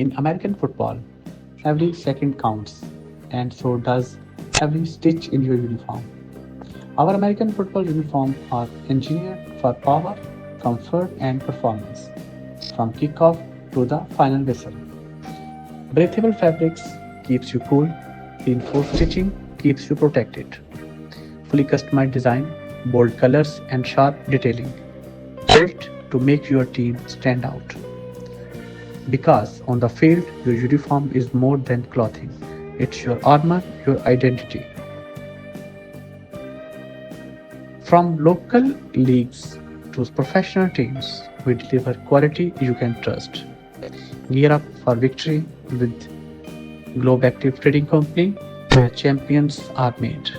In American football, every second counts, and so does every stitch in your uniform. Our American football uniforms are engineered for power, comfort, and performance, from kickoff to the final whistle. Breathable fabrics keeps you cool, reinforced stitching keeps you protected. Fully customized design, bold colors, and sharp detailing, built to make your team stand out. Because on the field, your uniform is more than clothing. It's your armor, your identity. From local leagues to professional teams, we deliver quality you can trust. Gear up for victory with Globe Active Trading Company, where champions are made.